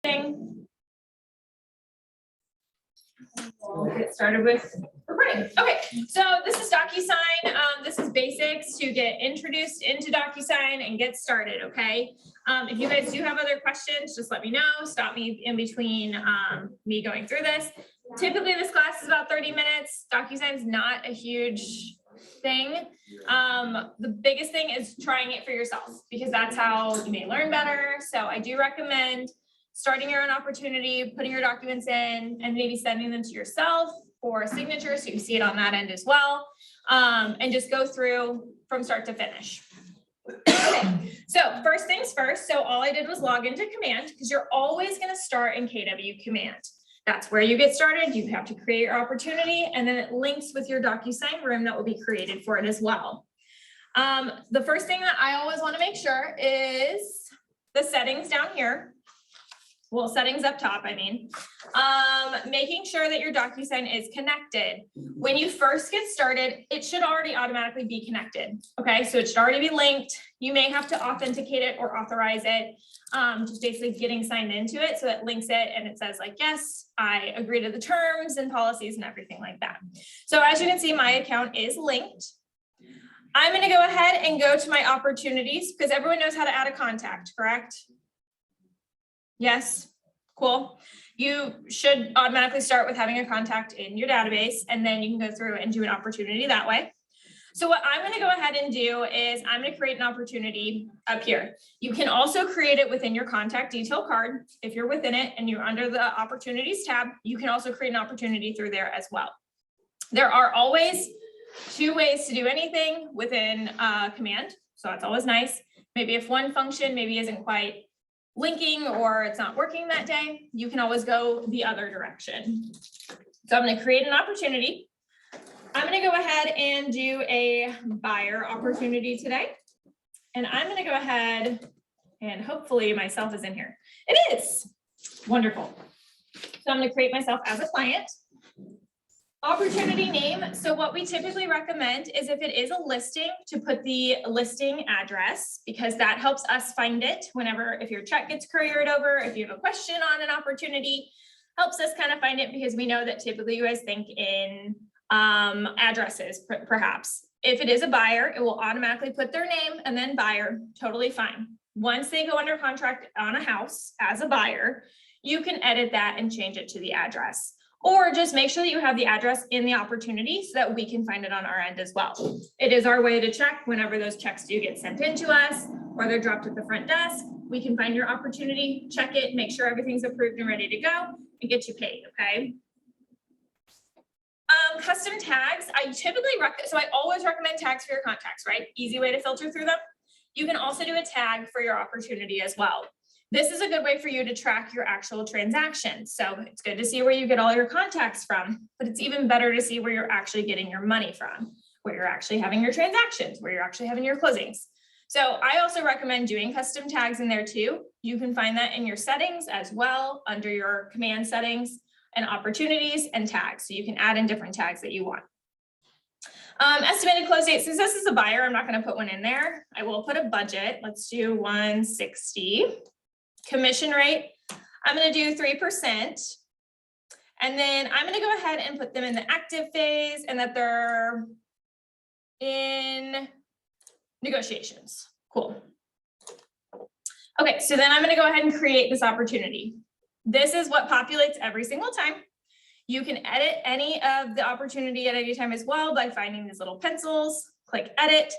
We'll get started with recording. Okay, so this is DocuSign. This is basics to get introduced into DocuSign and get started, okay? If you guys do have other questions, just let me know. Stop me in between me going through this. Typically, this class is about 30 minutes. DocuSign is not a huge thing. The biggest thing is trying it for yourself because that's how you may learn better. So I do recommend starting your own opportunity, putting your documents in, and maybe sending them to yourself for a signature so you see it on that end as well, and just go through from start to finish. Okay, so first things first. So all I did was log into Command because you're always going to start in KW Command. That's where you get started. You have to create your opportunity, and then it links with your DocuSign room that will be created for it as well. The first thing that I always want to make sure is the settings down here. Well, settings up top, I mean, making sure that your DocuSign is connected. When you first get started, it should already automatically be connected. Okay, so it should already be linked. You may have to authenticate it or authorize it, just basically getting signed into it. So it links it and it says like, yes, I agree to the terms and policies and everything like that. So as you can see, my account is linked. I'm going to go ahead and go to my opportunities because everyone knows how to add a contact, correct? Yes, cool. You should automatically start with having a contact in your database, and then you can go through and do an opportunity that way. So what I'm going to go ahead and do is I'm going to create an opportunity up here. You can also create it within your contact detail card. If you're within it and you're under the opportunities tab, you can also create an opportunity through there as well. There are always two ways to do anything within Command. So it's always nice. Maybe if one function maybe isn't quite linking or it's not working that day, you can always go the other direction. So I'm going to create an opportunity. I'm going to go ahead and do a buyer opportunity today. And I'm going to go ahead and hopefully myself is in here. It is. Wonderful. So I'm going to create myself as a client. Opportunity name. So what we typically recommend is if it is a listing to put the listing address because that helps us find it whenever, if your check gets couriered over, if you have a question on an opportunity, helps us kind of find it because we know that typically you guys think in addresses perhaps. If it is a buyer, it will automatically put their name and then buyer, totally fine. Once they go under contract on a house as a buyer, you can edit that and change it to the address. Or just make sure that you have the address in the opportunity so that we can find it on our end as well. It is our way to check whenever those checks do get sent into us or they're dropped at the front desk. We can find your opportunity, check it, make sure everything's approved and ready to go and get you paid, okay? Custom tags, I typically so I always recommend tags for your contacts, right? Easy way to filter through them. You can also do a tag for your opportunity as well. This is a good way for you to track your actual transactions. So it's good to see where you get all your contacts from, but it's even better to see where you're actually getting your money from, where you're actually having your transactions, where you're actually having your closings. So I also recommend doing custom tags in there too. You can find that in your settings as well under your command settings and opportunities and tags. So you can add in different tags that you want. Estimated close date, since this is a buyer, I'm not going to put one in there. I will put a budget. Let's do 160. Commission rate, I'm going to do 3%. And then I'm going to go ahead and put them in the active phase and that they're in negotiations. Cool. Okay, so then I'm going to go ahead and create this opportunity. This is what populates every single time. You can edit any of the opportunity at any time as well by finding these little pencils, click edit.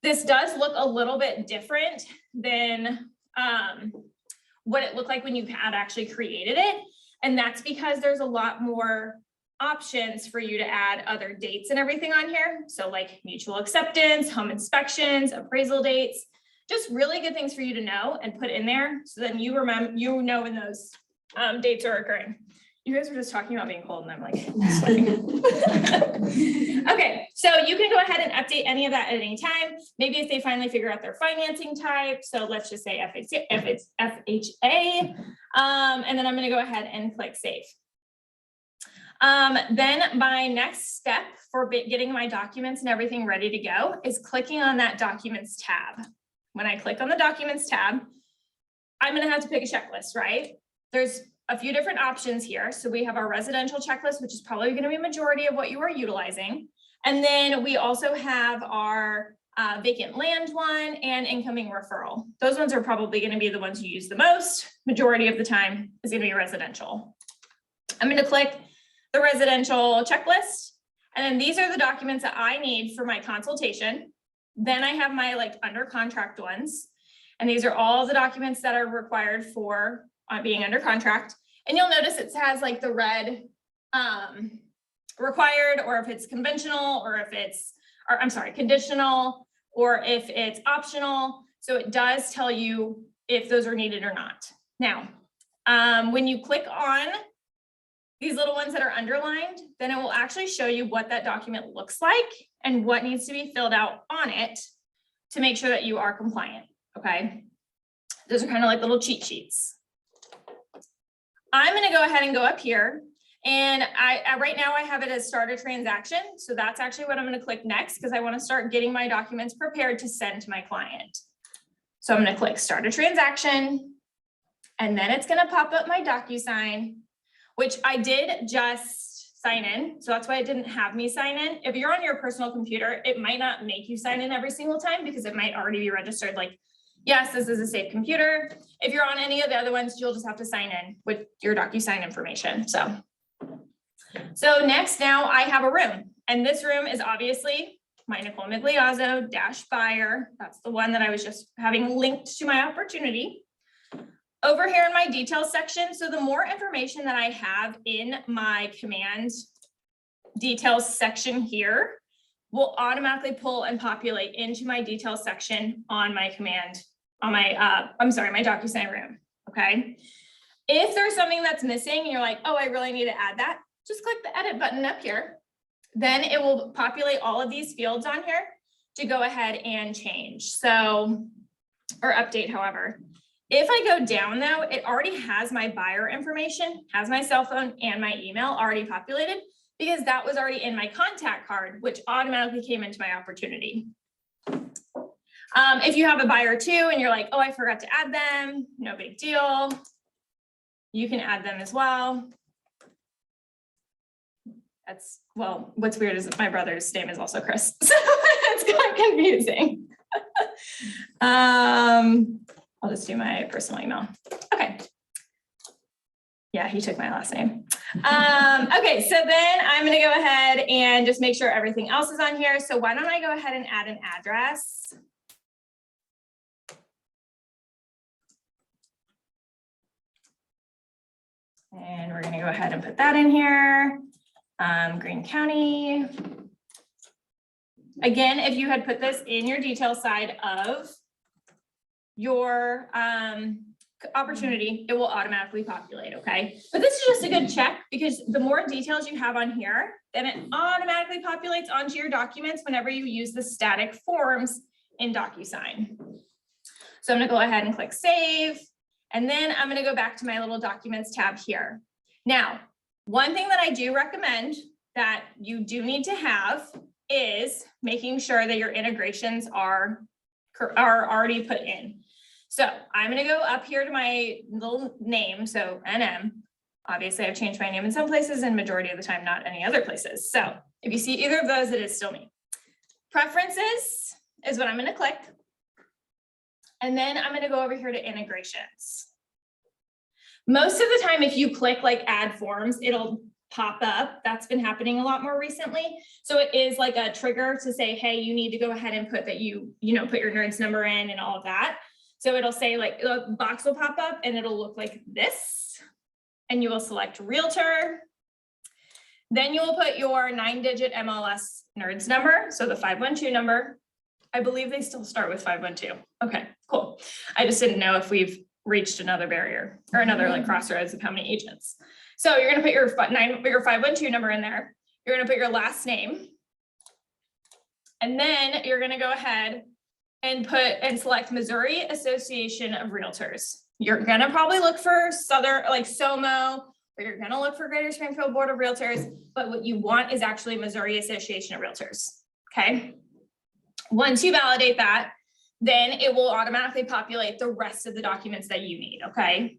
This does look a little bit different than what it looked like when you had actually created it. And that's because there's a lot more options for you to add other dates and everything on here. So like mutual acceptance, home inspections, appraisal dates, just really good things for you to know and put in there. So then you remember, you know when those dates are occurring. You guys were just talking about being cold and I'm like, okay, so you can go ahead and update any of that at any time. Maybe if they finally figure out their financing type. So let's just say FHA. And then I'm going to go ahead and click save. Then my next step for getting my documents and everything ready to go is clicking on that documents tab. When I click on the documents tab, I'm going to have to pick a checklist, right? there's a few different options here. So we have our residential checklist, which is probably going to be a majority of what you are utilizing. And then we also have our vacant land one and incoming referral. Those ones are probably going to be the ones you use the most. Majority of the time is going to be residential. I'm going to click the residential checklist. And then these are the documents that I need for my consultation. Then I have my like under contract ones. And these are all the documents that are required for being under contract. And you'll notice it has like the red required, or if it's conventional, or if it's, or I'm sorry, conditional, or if it's optional. So it does tell you if those are needed or not. Now, when you click on these little ones that are underlined, then it will actually show you what that document looks like and what needs to be filled out on it to make sure that you are compliant, okay? Those are kind of like little cheat sheets. I'm gonna go ahead and go up here, and right now I have it as start a transaction. So that's actually what I'm gonna click next, because I wanna start getting my documents prepared to send to my client. So I'm gonna click start a transaction, and then it's gonna pop up my DocuSign, which I did just sign in. So that's why it didn't have me sign in. If you're on your personal computer, it might not make you sign in every single time because it might already be registered like, yes, this is a safe computer. If you're on any of the other ones, you'll just have to sign in with your DocuSign information. So next, now I have a room, and this room is obviously my Nicole Migliazzo dash buyer. That's the one that I was just having linked to my opportunity. Over here in my details section, so the more information that I have in my command details section here will automatically pull and populate into my details section on my command, on my, my DocuSign room, okay? If there's something that's missing and you're like, oh, I really need to add that, just click the edit button up here. Then it will populate all of these fields on here to go ahead and change. So, or update, however. If I go down though, it already has my buyer information, has my cell phone and my email already populated, because that was already in my contact card, which automatically came into my opportunity. If you have a buyer too, and you're like, oh, I forgot to add them, no big deal. You can add them as well. That's, well, what's weird is that my brother's name is also Chris, so it's kind of confusing. I'll just do my personal email. Okay. Yeah, he took my last name. Okay, so then I'm gonna go ahead and just make sure everything else is on here. So why don't I go ahead and add an address? And we're gonna go ahead and put that in here. Greene County. Again, if you had put this in your detail side of your opportunity, it will automatically populate, okay? But this is just a good check, because the more details you have on here, then it automatically populates onto your documents whenever you use the static forms in DocuSign. So I'm gonna go ahead and click save, and then I'm gonna go back to my little documents tab here. Now, one thing that I do recommend that you do need to have is making sure that your integrations are already put in. So I'm gonna go up here to my little name, so NM. Obviously, I've changed my name in some places and majority of the time not any other places. So if you see either of those, it is still me. Preferences is what I'm gonna click. And then I'm gonna go over here to integrations. Most of the time, if you click like add forms, it'll pop up. That's been happening a lot more recently. So it is like a trigger to say, hey, you need to go ahead and put that put your NERDS number in and all of that. So it'll say like the box will pop up and it'll look like this, and you will select realtor. Then you will put your 9-digit MLS NERDS number. So the 512 number, I believe they still start with 512. Okay, cool. I just didn't know if we've reached another barrier or another like crossroads of how many agents. So you're gonna put your 512 number in there. You're gonna put your last name. And then you're gonna go ahead and select Missouri Association of Realtors. You're gonna probably look for Southern, like SOMO, or you're gonna look for Greater Springfield Board of Realtors, but what you want is actually Missouri Association of Realtors, okay? Once you validate that, then it will automatically populate the rest of the documents that you need, okay?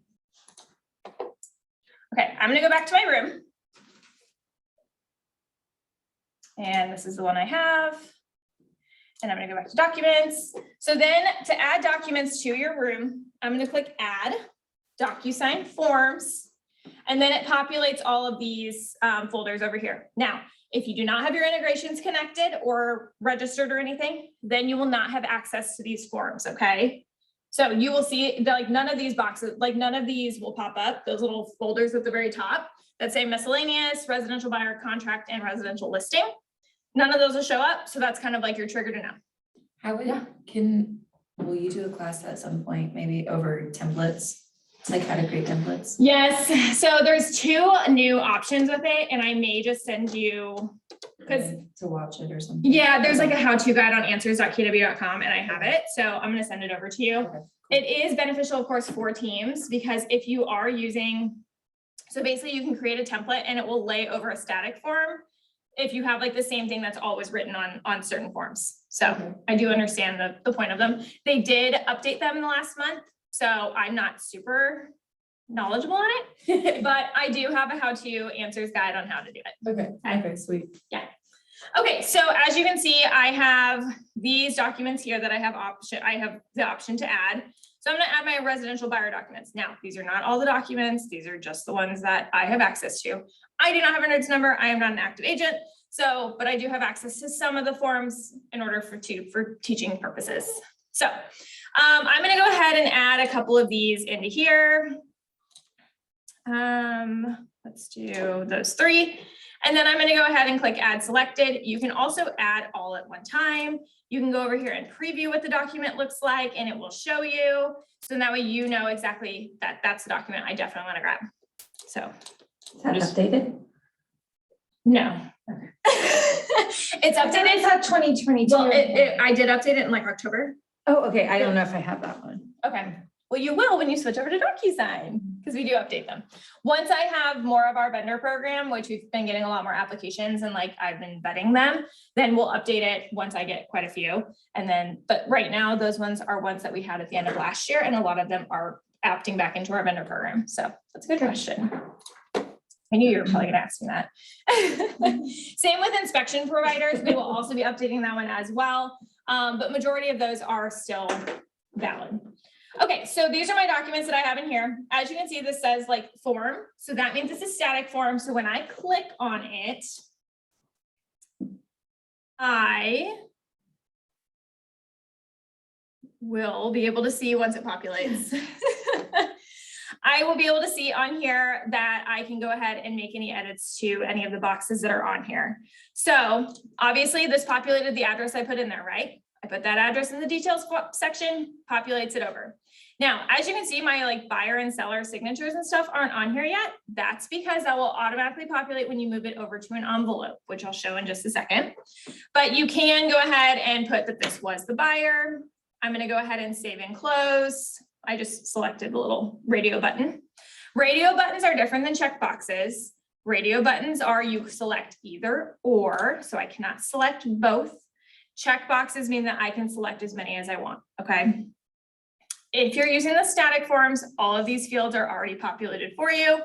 I'm gonna go back to my room. And this is the one I have. And I'm gonna go back to documents. So then to add documents to your room, I'm gonna click add, DocuSign forms, and then it populates all of these folders over here. Now, if you do not have your integrations connected or registered or anything, then you will not have access to these forms, okay? So you will see that like none of these boxes, like none of these will pop up, those little folders at the very top that say miscellaneous, residential buyer contract, and residential listing. None of those will show up. So that's kind of like your trigger to know. How would, will you do a class at some point, maybe over templates? Like how to create templates? Yes, so there's 2 new options with it, and I may just send you, because to watch it or something. yeah, there's like a how-to guide on answers.kw.com, and I have it, so I'm going to send it over to you. Okay. It is beneficial, of course, for teams, because if you are using, so basically you can create a template and it will lay over a static form if you have like the same thing that's always written on certain forms. So Okay. I do understand the point of them. They did update them in the last month, so I'm not super knowledgeable on it, but I do have a how-to answers guide on how to do it. Okay, okay, sweet. Okay, so as you can see, I have these documents here that I have the option to add. So I'm gonna add my residential buyer documents. Now, these are not all the documents. These are just the ones that I have access to. I do not have a NERDS number. I am not an active agent. So, but I do have access to some of the forms in order for teaching purposes. So I'm gonna go ahead and add a couple of these into here. Let's do those 3. And then I'm going to go ahead and click add selected. You can also add all at one time. You can go over here and preview what the document looks like and it will show you. So that way you know exactly that that's the document I definitely want to grab. So Is that updated? no. It's updated. It's at 2022. Well, I did update it in like October. Oh, okay, I don't know if I have that one. Okay. Well, you will when you switch over to DocuSign, because we do update them. Once I have more of our vendor program, which we've been getting a lot more applications and like I've been vetting them, then we'll update it once I get quite a few. And then, but right now, those ones are ones that we had at the end of last year, and a lot of them are opting back into our vendor program. So that's a good question. I knew you were probably gonna ask me that. Same with inspection providers. We will also be updating that one as well. But majority of those are still valid. Okay, so these are my documents that I have in here. As you can see, this says like form. So that means it's a static form. So when I click on it, I will be able to see once it populates. I will be able to see on here that I can go ahead and make any edits to any of the boxes that are on here. So obviously this populated the address I put in there, right? I put that address in the details section, populates it over. Now, as you can see, my like buyer and seller signatures and stuff aren't on here yet. That's because that will automatically populate when you move it over to an envelope, which I'll show in just a second. But you can go ahead and put that this was the buyer. I'm going to go ahead and save and close. I just selected the little radio button. Radio buttons are different than check boxes. Radio buttons are you select either or, so I cannot select both. Check boxes mean that I can select as many as I want, okay? If you're using the static forms, all of these fields are already populated for you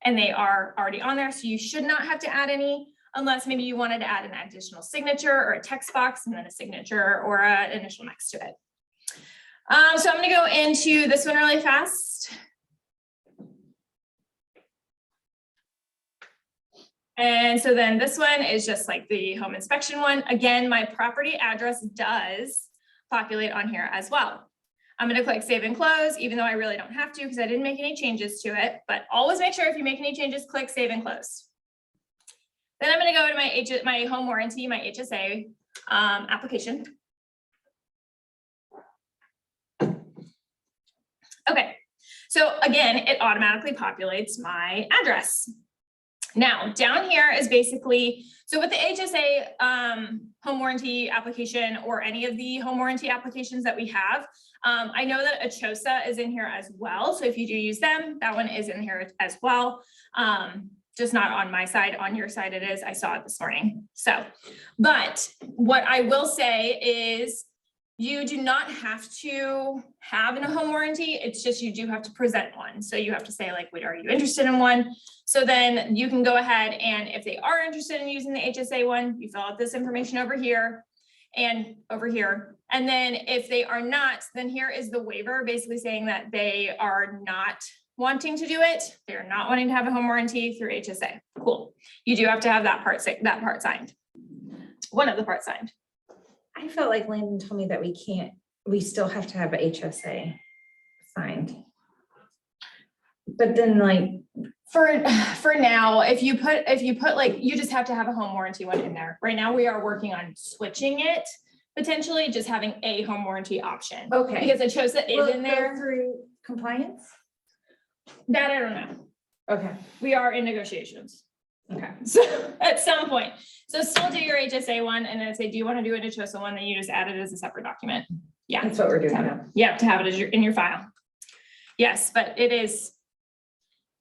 and they are already on there. So you should not have to add any unless maybe you wanted to add an additional signature or a text box and then a signature or an initial next to it. So I'm going to go into this one really fast. And so then this one is just like the home inspection one. Again, my property address does populate on here as well. I'm going to click save and close, even though I really don't have to because I didn't make any changes to it, but always make sure if you make any changes, click save and close. Then I'm going to go to my home warranty, my HSA application. Okay, so again, it automatically populates my address. Now, down here is basically, so with the HSA home warranty application or any of the home warranty applications that we have, I know that ACHOSA is in here as well. So if you do use them, that one is in here as well. Just not on my side, on your side it is. I saw it this morning. So, but what I will say is You do not have to have a home warranty. It's just you do have to present one. So you have to say like, wait, are you interested in one? So then you can go ahead and if they are interested in using the HSA one, you fill out this information over here and over here. And then if they are not, then here is the waiver basically saying that they are not wanting to do it. They're not wanting to have a home warranty through HSA. Cool. You do have to have that part signed. One of the parts signed. I felt like Landon told me that we still have to have a HSA signed. But then like, For now, if you put like, you just have to have a home warranty one in there. Right now, we are working on switching it, potentially just having a home warranty option. okay. Because it shows that Will is it in go there. through compliance? That I don't know. Okay. We are in negotiations. Okay. So at some point, so still do your HSA one, and then if they do want to do a DocuSign one, then you just add it as a separate document. Yeah. That's what we're doing now. Yeah, to have it as in your file. Yes, but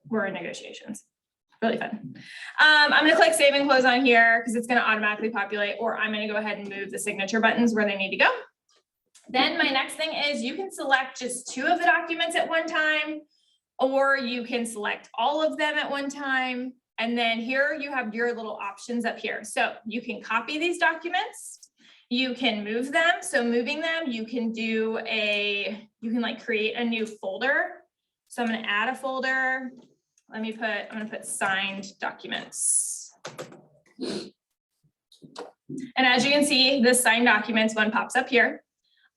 we're in negotiations. Really fun. I'm gonna click save and close on here because it's gonna automatically populate, or I'm gonna go ahead and move the signature buttons where they need to go. Then my next thing is you can select just 2 of the documents at one time, or you can select all of them at one time. And then here you have your little options up here. So you can copy these documents. You can move them. So moving them, you can like create a new folder. So I'm going to add a folder. I'm going to put signed documents. And as you can see, the signed documents one pops up here.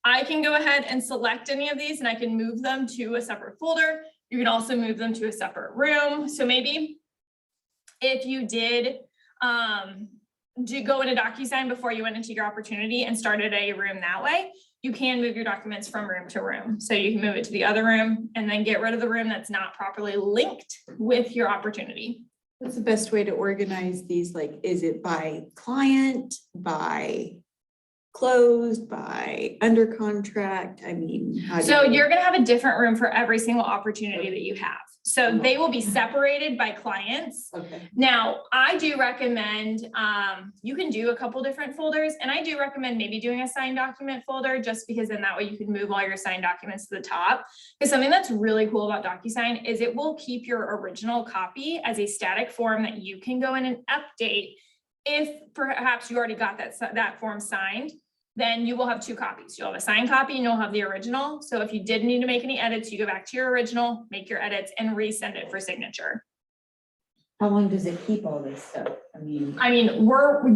I can go ahead and select any of these and I can move them to a separate folder. You can also move them to a separate room. So maybe if you did go into DocuSign before you went into your opportunity and started a room that way, you can move your documents from room to room. So you can move it to the other room and then get rid of the room that's not properly linked with your opportunity. What's the best way to organize these? Like, is it by client, by closed, by under contract? I mean, how do So you- you're gonna have a different room for every single opportunity that you have. So they will be separated by clients. Okay. Now, I do recommend, you can do a couple different folders, and I do recommend maybe doing a signed document folder, just because then that way you can move all your signed documents to the top. Because something that's really cool about DocuSign is it will keep your original copy as a static form that you can go in and update. If perhaps you already got that form signed, then you will have 2 copies. You'll have a signed copy and you'll have the original. So if you did need to make any edits, you go back to your original, make your edits and resend it for signature. How long does it keep all this stuff? I mean,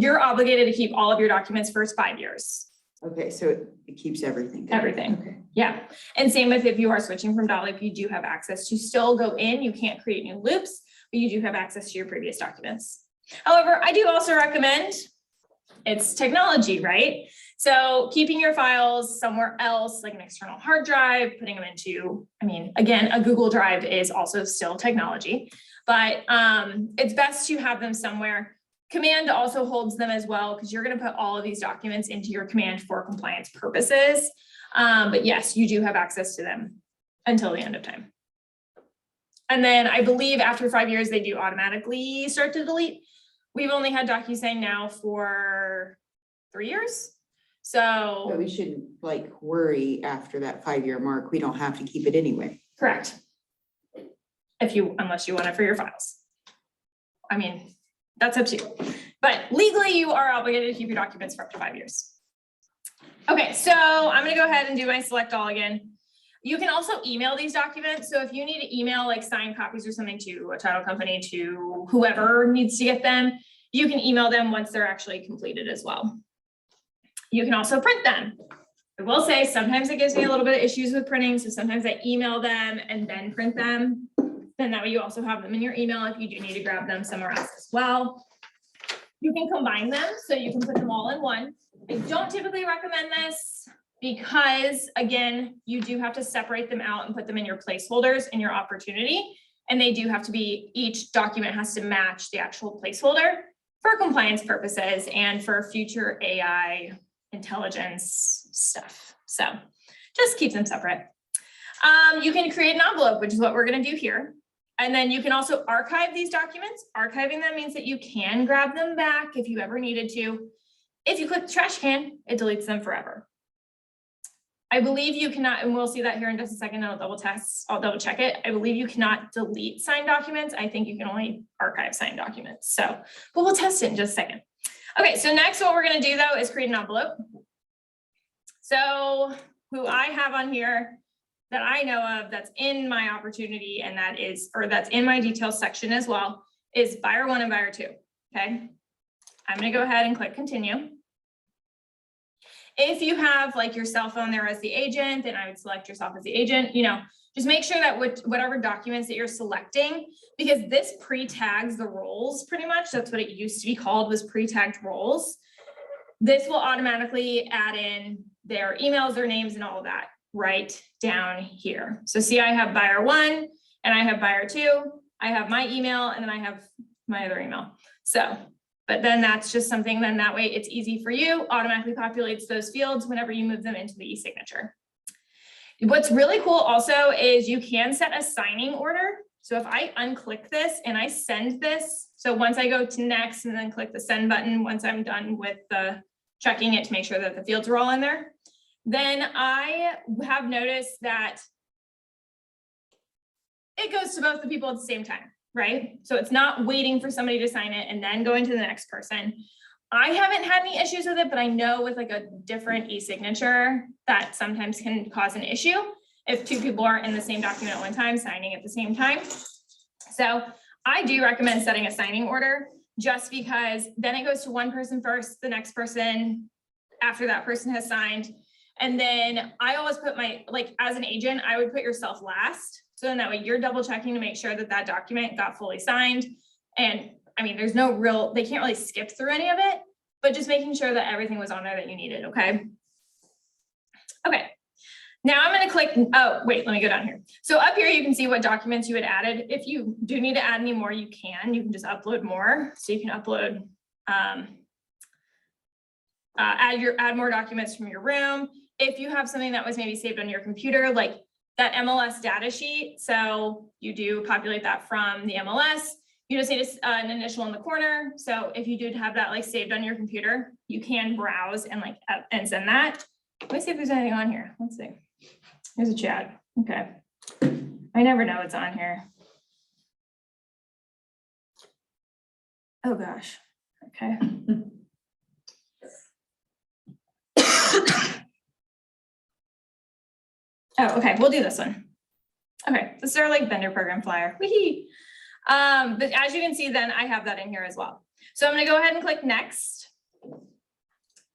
You're obligated to keep all of your documents for 5 years. Okay, so it keeps everything. Everything. Okay. Yeah. And same with if you are switching from Dolly, you do have access to still go in. You can't create new loops, but you do have access to your previous documents. However, I do also recommend, it's technology, right? So keeping your files somewhere else, like an external hard drive, putting them into, again, a Google Drive is also still technology, but it's best to have them somewhere. Command also holds them as well, because you're going to put all of these documents into your command for compliance purposes. But yes, you do have access to them until the end of time. And then I believe after 5 years, they do automatically start to delete. We've only had DocuSign now for 3 years. So But we shouldn't like worry after that 5-year mark. We don't have to keep it anyway. correct. Unless you want it for your files. That's up to you. But legally, you are obligated to keep your documents for up to 5 years. Okay, so I'm gonna go ahead and do my select all again. You can also email these documents. So if you need to email like signed copies or something to a title company, to whoever needs to get them, you can email them once they're actually completed as well. You can also print them. I will say sometimes it gives me a little bit of issues with printing. So sometimes I email them and then print them. Then that way you also have them in your email if you do need to grab them somewhere else as well. You can combine them, so you can put them all in one. I don't typically recommend this because, again, you do have to separate them out and put them in your placeholders in your opportunity. And they do have to be, each document has to match the actual placeholder for compliance purposes and for future AI intelligence stuff. So just keep them separate. You can create an envelope, which is what we're going to do here. And then you can also archive these documents. Archiving them means that you can grab them back if you ever needed to. If you click the trash can, it deletes them forever. I believe you cannot, and we'll see that here in just a second, I'll double check it. I believe you cannot delete signed documents. I think you can only archive signed documents. So, but we'll test it in just a second. Okay, so next what we're gonna do though is create an envelope. So who I have on here that I know of that's in my opportunity and that is, or that's in my details section as well, is buyer 1 and buyer 2, okay? I'm gonna go ahead and click continue. If you have like your cell phone there as the agent, then I would select yourself as the agent, you know, just make sure that whatever documents that you're selecting, because this pre-tags the roles pretty much, that's what it used to be called, was pre-tagged roles. This will automatically add in their emails, their names and all of that right down here. So see, I have buyer 1 and I have buyer 2, I have my email and then I have my other email. So, but then that's just something, then that way it's easy for you, automatically populates those fields whenever you move them into the e-signature. What's really cool also is you can set a signing order. So if I unclick this and I send this, so once I go to next and then click the send button, once I'm done with the checking it to make sure that the fields are all in there, then I have noticed that it goes to both the people at the same time, right? So it's not waiting for somebody to sign it and then going to the next person. I haven't had any issues with it, but I know with like a different e-signature that sometimes can cause an issue if 2 people are in the same document at one time, signing at the same time. So I do recommend setting a signing order just because then it goes to one person first, the next person after that person has signed. And then I always put my, like as an agent, I would put yourself last. So then that way you're double checking to make sure that that document got fully signed. And I mean, there's no real, they can't really skip through any of it, but just making sure that everything was on there that you needed, okay? Okay, now I'm gonna click, oh, wait, let me go down here. So up here, you can see what documents you had added. If you do need to add any more, you can just upload more. So you can upload, add more documents from your room. If you have something that was maybe saved on your computer, like that MLS data sheet, so you do populate that from the MLS. You just need an initial in the corner. So if you did have that like saved on your computer, you can browse and like and send that. Let me see if there's anything on here. Let's see. There's a chat. Okay. I never know what's on here. Oh gosh. Okay. Oh, okay. We'll do this one. Okay. This is our like vendor program flyer. Wee-hee. But as you can see, then I have that in here as well. So I'm going to go ahead and click next.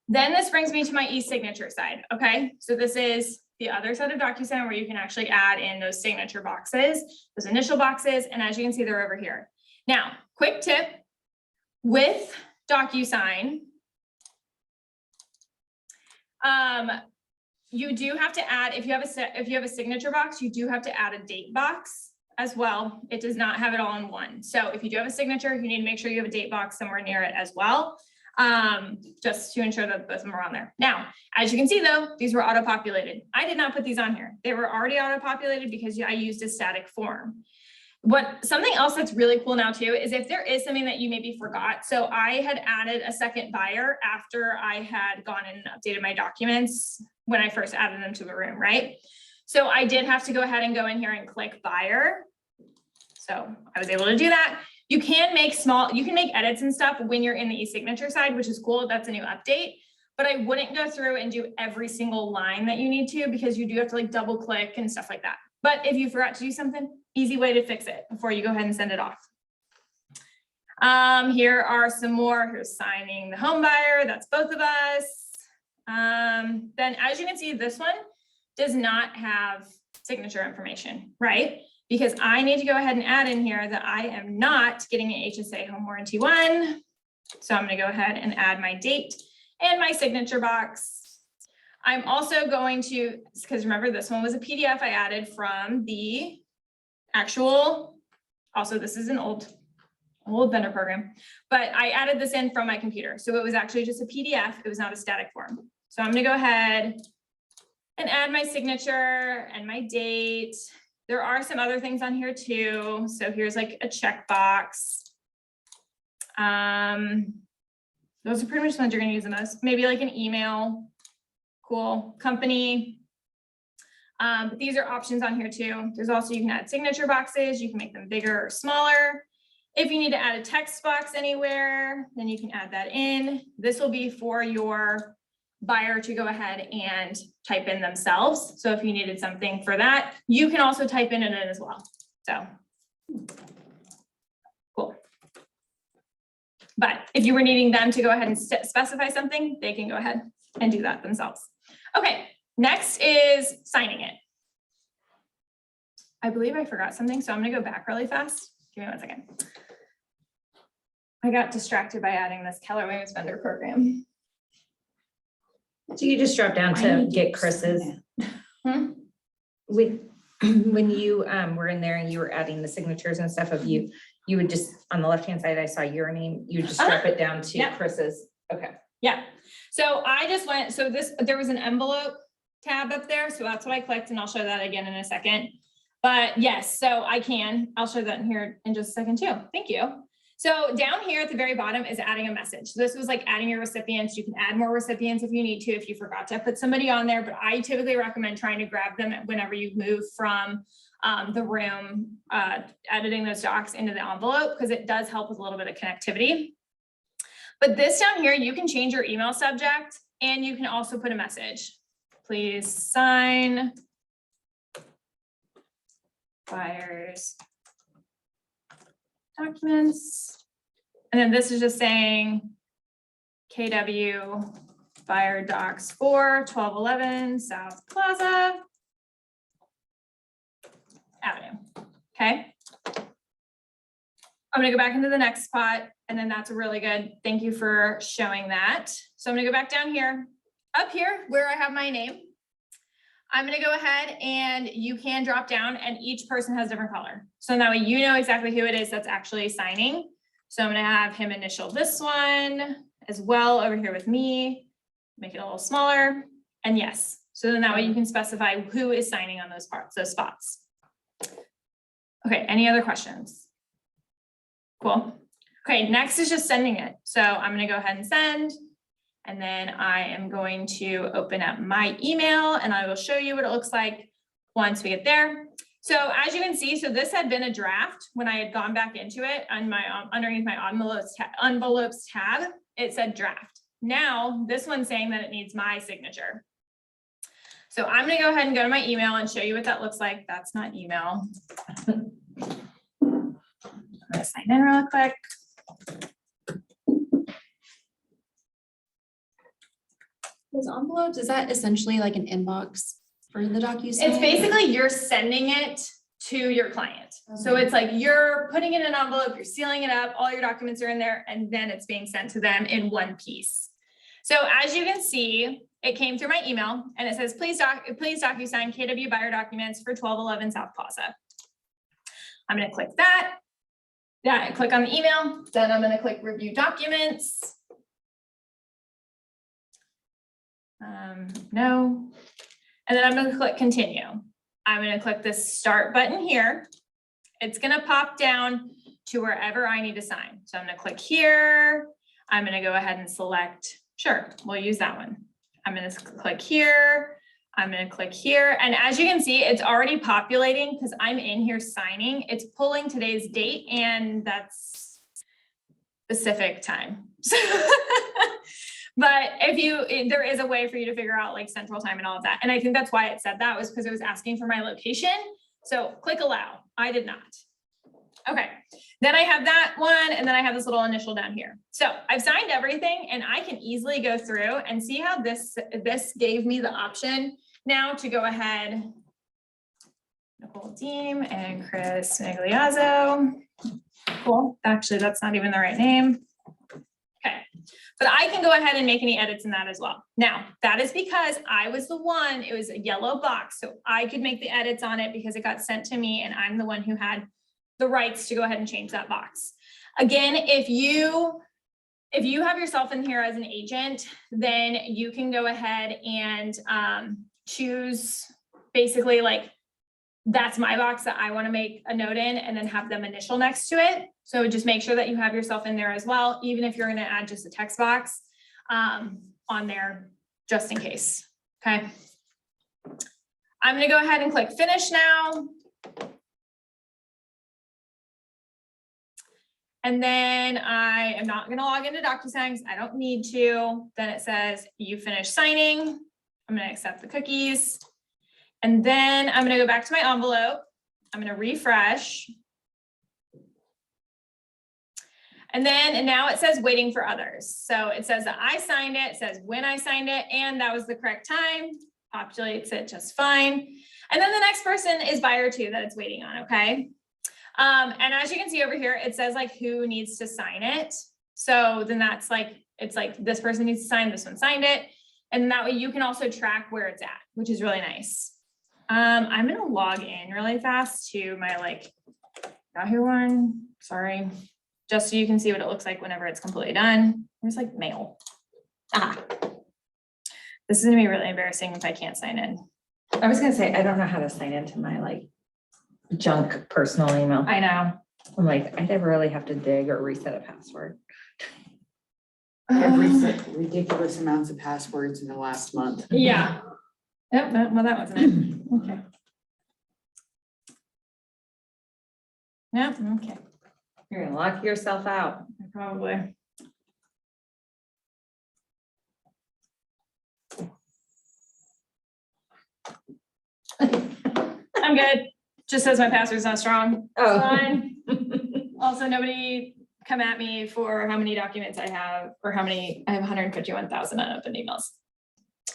Then this brings me to my e-signature side. Okay. So this is the other side of DocuSign where you can actually add in those signature boxes, those initial boxes. And as you can see, they're over here. Now, quick tip with DocuSign. You do have to add, if you have a signature box, you do have to add a date box as well. It does not have it all in one. So if you do have a signature, you need to make sure you have a date box somewhere near it as well, just to ensure that both of them are on there. Now, as you can see though, these were auto-populated. I did not put these on here. They were already auto-populated because I used a static form. Something else that's really cool now too, is if there is something that you maybe forgot. So I had added a second buyer after I had gone and updated my documents when I first added them to the room, right? So I did have to go ahead and go in here and click buyer. So I was able to do that. You can make edits and stuff when you're in the e-signature side, which is cool. That's a new update, but I wouldn't go through and do every single line that you need to, because you do have to like double click and stuff like that. But if you forgot to do something, easy way to fix it before you go ahead and send it off. Here are some more. Here's signing the home buyer. That's both of us. Then as you can see, this one does not have signature information, right? Because I need to go ahead and add in here that I am not getting an HSA home warranty 1. So I'm going to go ahead and add my date and my signature box. I'm also going to, because remember this one was a PDF I added from the actual, also this is an old vendor program, but I added this in from my computer. So it was actually just a PDF. It was not a static form. So I'm going to go ahead and add my signature and my date. There are some other things on here too. So here's like a checkbox. Those are pretty much the ones you're going to use the most. Maybe like an email. Cool. Company. But these are options on here too. There's also, you can add signature boxes, you can make them bigger or smaller. If you need to add a text box anywhere, then you can add that in. This will be for your buyer to go ahead and type in themselves. So if you needed something for that, you can also type in it as well. So cool. But if you were needing them to go ahead and specify something, they can go ahead and do that themselves. Okay, next is signing it. I believe I forgot something, so I'm gonna go back really fast. Give me 1 second. I got distracted by adding this Keller Williams vendor program. So you just drop down to get Chris's. Hmm? When you were in there and you were adding the signatures and stuff of you would just, on the left-hand side, I saw your name, you would just drop it down to Yeah. Chris's. Okay. Yeah, so I just went, so there was an envelope tab up there, so that's what I clicked, and I'll show that again in a second. But yes, so I'll show that in here in just a second too. Thank you. So down here at the very bottom is adding a message. So this was like adding your recipients. You can add more recipients if you need to, if you forgot to put somebody on there, but I typically recommend trying to grab them whenever you move from the room, editing those docs into the envelope, because it does help with a little bit of connectivity. But this down here, you can change your email subject, and you can also put a message. Please sign buyers documents. And then this is just saying KW buyer docs for 1211 South Plaza Avenue. Okay. I'm gonna go back into the next spot, and then that's really good. Thank you for showing that. So I'm gonna go back down here. Up here where I have my name, I'm gonna go ahead and you can drop down, and each person has a different color. So that way you know exactly who it is that's actually signing. So I'm gonna have him initial this one as well over here with me, make it a little smaller, and yes. So then that way you can specify who is signing on those spots. Okay, any other questions? Cool. Okay, next is just sending it. So I'm gonna go ahead and send. And then I am going to open up my email, and I will show you what it looks like once we get there. So as you can see, so this had been a draft when I had gone back into it on my underneath my envelopes tab, it said draft. Now this one's saying that it needs my signature. So I'm gonna go ahead and go to my email and show you what that looks like. That's not email. I'm gonna sign in real quick. Those envelopes, is that essentially like an inbox for the DocuSign? It's basically you're sending it to your client. So it's like you're putting it in an envelope, you're sealing it up, all your documents are in there, and then it's being sent to them in one piece. So as you can see, it came through my email, and it says, please DocuSign KW buyer documents for 1211 South Plaza. I'm gonna click that. Yeah, click on the email, then I'm gonna click review documents. No. And then I'm gonna click continue. I'm gonna click this start button here. It's gonna pop down to wherever I need to sign. So I'm gonna click here. I'm gonna go ahead and select, sure, we'll use that one. I'm gonna click here. I'm gonna click here. And as you can see, it's already populating because I'm in here signing. It's pulling today's date, and that's specific time. But there is a way for you to figure out like central time and all of that. And I think that's why it said that, was because it was asking for my location. So click allow. I did not. Okay, then I have that one, and then I have this little initial down here. So I've signed everything, and I can easily go through and see how this gave me the option now to go ahead. Nicole Deem and Chris Migliazzo. Cool. Actually, that's not even the right name. Okay, but I can go ahead and make any edits in that as well. Now, that is because I was the one, it was a yellow box, so I could make the edits on it because it got sent to me, and I'm the one who had the rights to go ahead and change that box. Again, if you have yourself in here as an agent, then you can go ahead and choose basically like, that's my box that I want to make a note in, and then have them initial next to it. So just make sure that you have yourself in there as well, even if you're going to add just a text box on there, just in case. Okay. I'm gonna go ahead and click finish now. And then I am not gonna log into DocuSign, 'cause I don't need to. Then it says you finished signing. I'm gonna accept the cookies. And then I'm gonna go back to my envelope. I'm gonna refresh. And now it says waiting for others. So it says that I signed it, says when I signed it, and that was the correct time, populates it just fine. And then the next person is buyer 2 that it's waiting on, okay? And as you can see over here, it says like who needs to sign it. So then that's like, it's like this person needs to sign, this one signed it. And that way you can also track where it's at, which is really nice. I'm gonna log in really fast to my like Yahoo one, sorry. Just so you can see what it looks like whenever it's completely done. There's like mail. This is gonna be really embarrassing if I can't sign in. I was gonna say, I don't know how to sign into my like junk personal email. I know. I'm like, I never really have to dig or reset a password. I've reset ridiculous amounts of passwords in the last month. Yeah. Yep, well, that wasn't it. Okay. Yep, okay, You're gonna lock yourself out. probably. I'm good. Just says my password's not strong. Oh. Fine. Also, nobody come at me for how many documents I have, or how many, I have 151,000 unopened emails.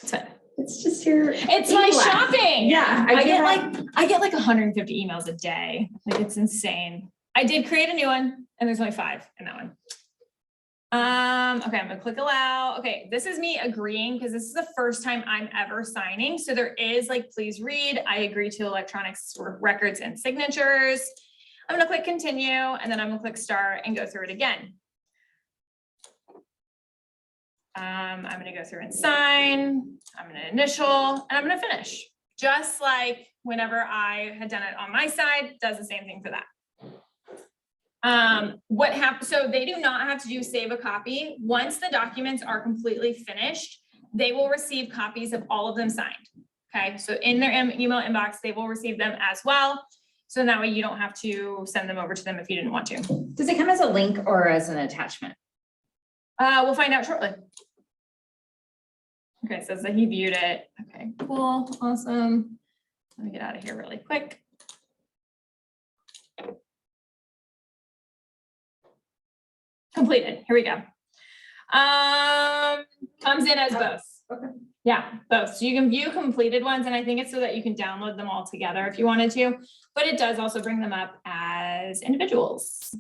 It's fine. It's just your. It's my email. shopping. Yeah, I get like 150 emails a day. Like it's insane. I did create a new one and there's only 5 in that one. Okay, I'm gonna click allow. Okay, this is me agreeing because this is the first time I'm ever signing. So there is like, please read, I agree to electronic records and signatures. I'm gonna click continue and then I'm gonna click start and go through it again. I'm gonna go through and sign. I'm gonna initial and I'm gonna finish. Just like whenever I had done it on my side, does the same thing for that. What happens, so they do not have to do save a copy. Once the documents are completely finished, they will receive copies of all of them signed. Okay, so in their email inbox, they will receive them as well. So that way you don't have to send them over to them if you didn't want to. Does it come as a link or as an attachment? We'll find out shortly. Okay, says that he viewed it. Okay, cool, awesome. Let me get out of here really quick. Completed, here we go. Comes in as both. Okay. Yeah, both. So you can view completed ones, and I think it's so that you can download them all together if you wanted to, but it does also bring them up as individuals.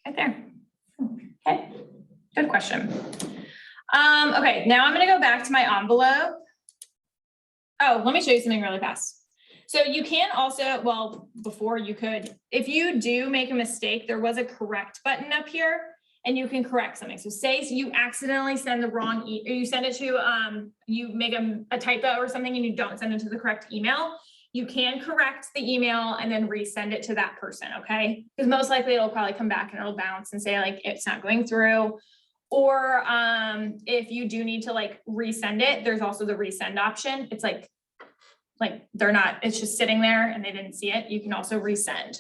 Right there. Okay, good question. Okay, now I'm gonna go back to my envelope. Oh, let me show you something really fast. So you can also, well, before you could, if you do make a mistake, there was a correct button up here and you can correct something. So say you accidentally send the wrong, or you send it to, you make a typo or something and you don't send it to the correct email, you can correct the email and then resend it to that person, okay? Because most likely it'll probably come back and it'll bounce and say like, it's not going through. Or if you do need to like resend it, there's also the resend option. It's like they're not, it's just sitting there and they didn't see it. You can also resend.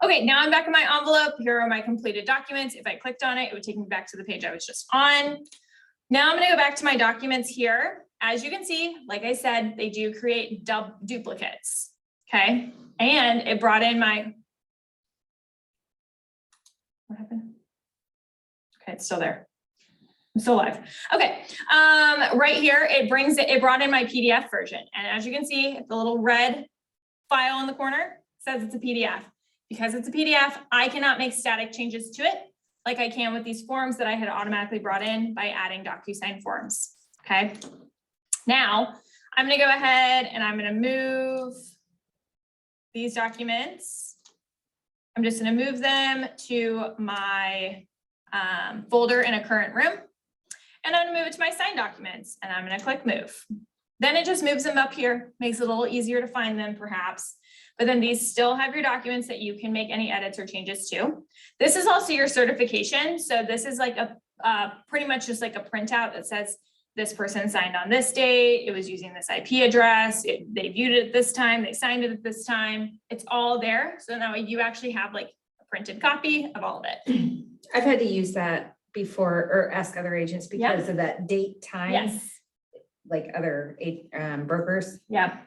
Okay, now I'm back in my envelope. Here are my completed documents. If I clicked on it, it would take me back to the page I was just on. Now I'm gonna go back to my documents here. As you can see, like I said, they do create duplicates, okay? And it brought in my, what happened? Okay, it's still there. I'm still alive. Okay, right here, it brought in my PDF version. And as you can see, the little red file in the corner says it's a PDF. Because it's a PDF, I cannot make static changes to it like I can with these forms that I had automatically brought in by adding DocuSign forms, okay? Now, I'm gonna go ahead and I'm gonna move these documents. I'm just gonna move them to my folder in a current room. And I'm gonna move it to my signed documents and I'm gonna click move. Then it just moves them up here, makes it a little easier to find them perhaps. But then these still have your documents that you can make any edits or changes to. This is also your certification. So this is like a pretty much just like a printout that says this person signed on this date, it was using this IP address, they viewed it at this time, they signed it at this time. It's all there. So now you actually have like a printed copy of all of it. I've had to use that before or ask other agents because of that date time. Yes. Like other brokers Yeah.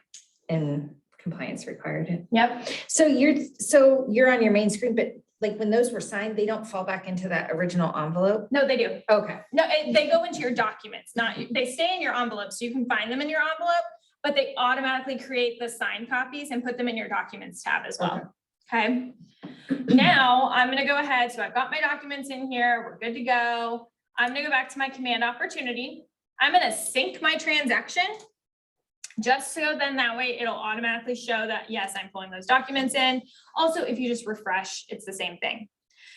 and compliance required it. Yep. So you're on your main screen, but like when those were signed, they don't fall back into that original envelope? No, they do. Okay. No, they go into your documents, they stay in your envelope, so you can find them in your envelope, but they automatically create the signed copies and put them in your documents tab as well. Okay. Now I'm gonna go ahead. So I've got my documents in here. We're good to go. I'm gonna go back to my command opportunity. I'm gonna sync my transaction. Just so then that way it'll automatically show that, yes, I'm pulling those documents in. Also, if you just refresh, it's the same thing.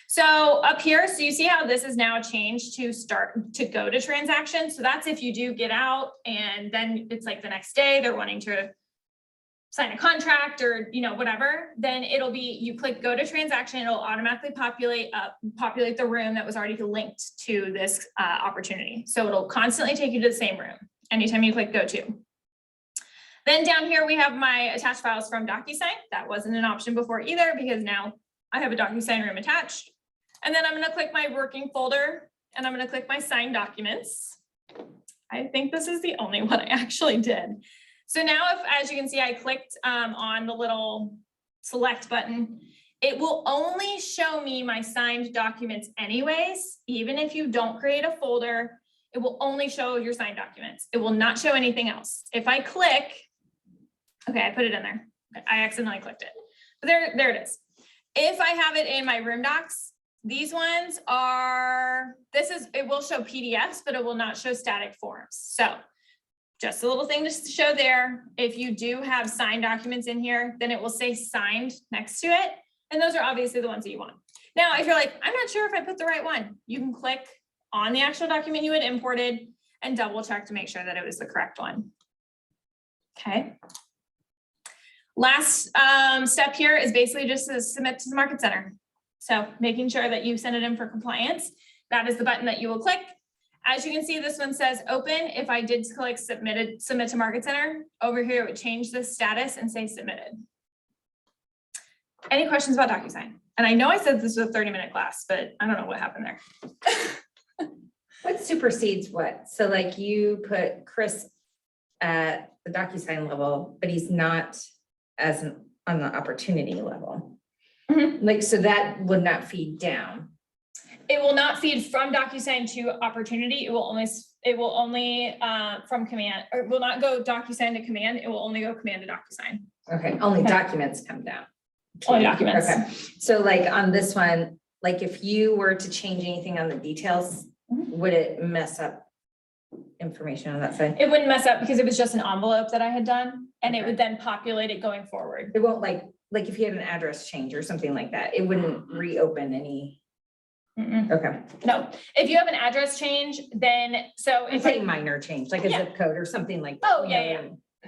So up here, so you see how this is now changed to go to transaction. So that's if you do get out and then it's like the next day, they're wanting to sign a contract or, whatever, then it'll be, you click go to transaction, it'll automatically populate the room that was already linked to this opportunity. So it'll constantly take you to the same room anytime you click go to. Then down here, we have my attached files from DocuSign. That wasn't an option before either because now I have a DocuSign room attached. And then I'm gonna click my working folder and I'm gonna click my signed documents. I think this is the only one I actually did. So now as you can see, I clicked on the little select button. It will only show me my signed documents anyways, even if you don't create a folder, it will only show your signed documents. It will not show anything else. If I click, okay, I put it in there. I accidentally clicked it. But there it is. If I have it in my room docs, these ones are, it will show PDFs, but it will not show static forms. So just a little thing to show there. If you do have signed documents in here, then it will say signed next to it. And those are obviously the ones that you want. Now, if you're like, I'm not sure if I put the right one, you can click on the actual document you had imported and double check to make sure that it was the correct one. Okay. Last step here is basically just to submit to the market center. So making sure that you send it in for compliance. That is the button that you will click. As you can see, this one says open. If I did click submit to market center, over here it would change the status and say submitted. Any questions about DocuSign? And I know I said this was a 30-minute class, but I don't know what happened there. What supersedes what? So like you put Chris at the DocuSign level, but he's not on the opportunity level. Mhm. Like, so that would not feed down. It will not feed from DocuSign to opportunity. It will only from command, or will not go DocuSign to command. It will only go command to DocuSign. Okay, only documents come down. Only documents. Okay, so like on this one, like if you were to change anything on the details, would it mess up information on that side? It wouldn't mess up because it was just an envelope that I had done and it would then populate it going forward. It won't like if you had an address change or something like that, it wouldn't reopen any. Mm-mm. Okay, No, if you have an address change, then so it's a minor change, like a zip code or something like. Oh, yeah.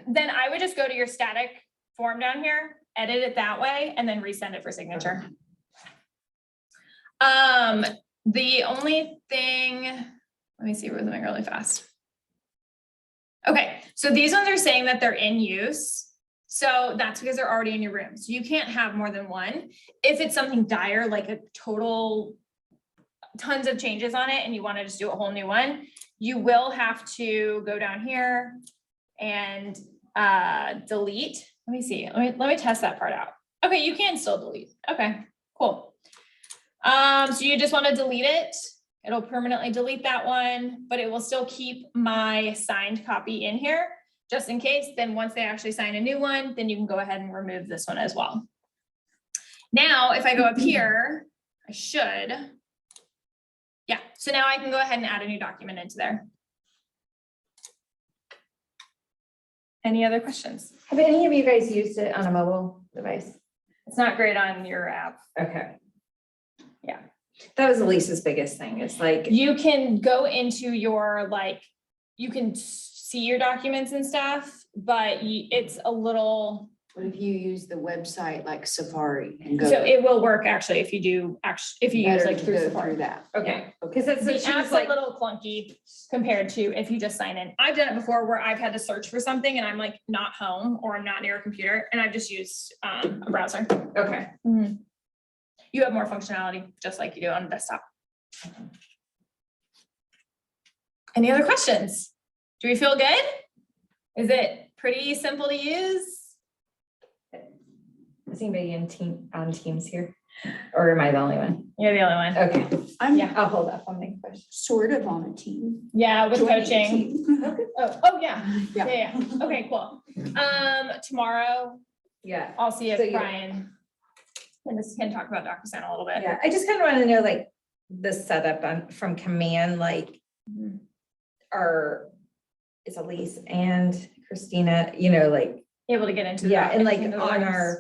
Then I would just go to your static form down here, edit it that way, and then resend it for signature. The only thing, let me see, we're moving really fast. Okay, so these ones are saying that they're in use. So that's because they're already in your room. So you can't have more than one. If it's something dire, like a total tons of changes on it and you want to just do a whole new one, you will have to go down here and delete. Let me see. Let me test that part out. Okay, you can still delete. Okay, cool. So you just want to delete it. It'll permanently delete that one, but it will still keep my signed copy in here just in case. Then once they actually sign a new one, then you can go ahead and remove this one as well. Now, if I go up here, I should. Yeah, so now I can go ahead and add a new document into there. Any other questions? Have any of you guys used it on a mobile device? It's not great on your app. Okay. Yeah. That was Elisa's biggest thing. It's like, You can go into your, you can see your documents and stuff, but it's a little What if you use the website like Safari and go? So it will work actually if you do, if you use better like to through go Safari. through that. Okay, because that's The what she was app's a like, little clunky compared to if you just sign in. I've done it before where I've had to search for something and I'm like not home or I'm not near a computer and I've just used a browser. okay. You have more functionality, just like you do on a desktop. Any other questions? Do we feel good? Is it pretty simple to use? Is anybody on Teams here? Or am I the only one? You're the only one. Okay, I'm Yeah. I'll hold up on my question. sort of on a team. Yeah, with joining a coaching. team. Oh, yeah. Yeah. Yeah. Okay, cool. Tomorrow Yeah, I'll see if So you- Brian can talk about DocuSign a little bit. yeah, I just kind of want to know like the setup on, from command, like is Elise and Christina, like, Able to get into. yeah, and like into the on rooms.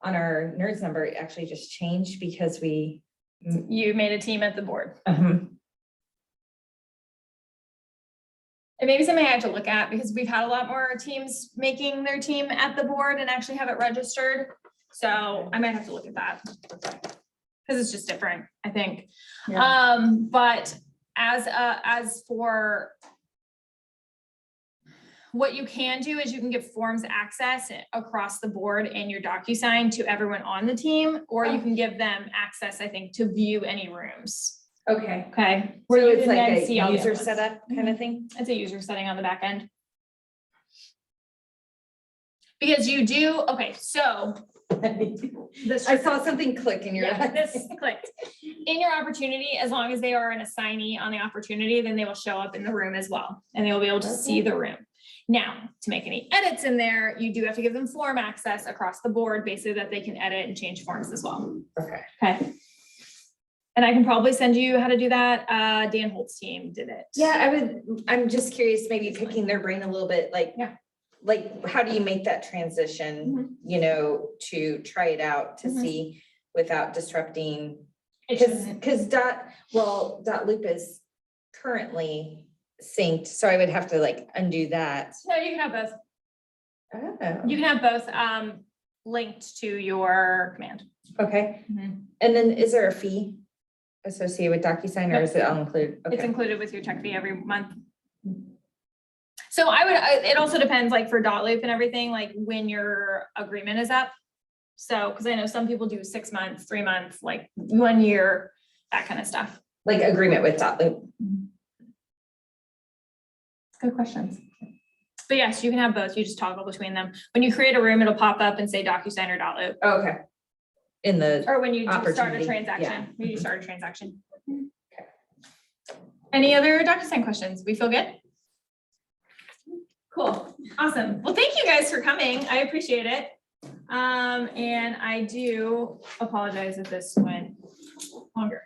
our nerds number, it actually just changed because we, You made a team at the board. um, And maybe something I have to look at because we've had a lot more teams making their team at the board and actually have it registered. So I might have to look at that. Cause it's just different, I think. But as for what you can do is you can give forms access across the board in your DocuSign to everyone on the team, or you can give them access, I think, to view any rooms. okay. Okay. Where you it's can like then see all a the user other ones. setup kind of thing? It's a user setting on the back end. Because you do, okay, so. This I saw something click in your. Yeah, this clicked. In your opportunity, as long as they are an assignee on the opportunity, then they will show up in the room as well, and they will be able to see the room. Now, to make any edits in there, you do have to give them form access across the board, basically that they can edit and change forms as well. Okay. Okay. And I can probably send you how to do that. Dan Holt's team did it. Yeah, I'm just curious, maybe picking their brain a little bit, like. Yeah. Like, how do you make that transition, to try it out to Mhm. see without disrupting? It Cause, shouldn't- dot loop is currently synced, so I would have to like undo that. No, you can have both. Oh, You can have both linked to your command. okay. Mhm. And then is there a fee associated with DocuSign or Nope. is it all included? It's Okay. included with your tech fee every month. So it also depends, like for dot loop and everything, like when your agreement is up. So, because I know some people do 6 months, 3 months, like 1 year, that kind of stuff. Like agreement with dot loop. Good questions. But yes, you can have both. You just toggle between them. When you create a room, it'll pop up and say DocuSign or dot loop. Okay. In the, Or when you do start a Opportunity, transaction, when you start a transaction. Any other DocuSign questions? We feel good? Cool, awesome. Well, thank you guys for coming. I appreciate it. And I do apologize if this went longer.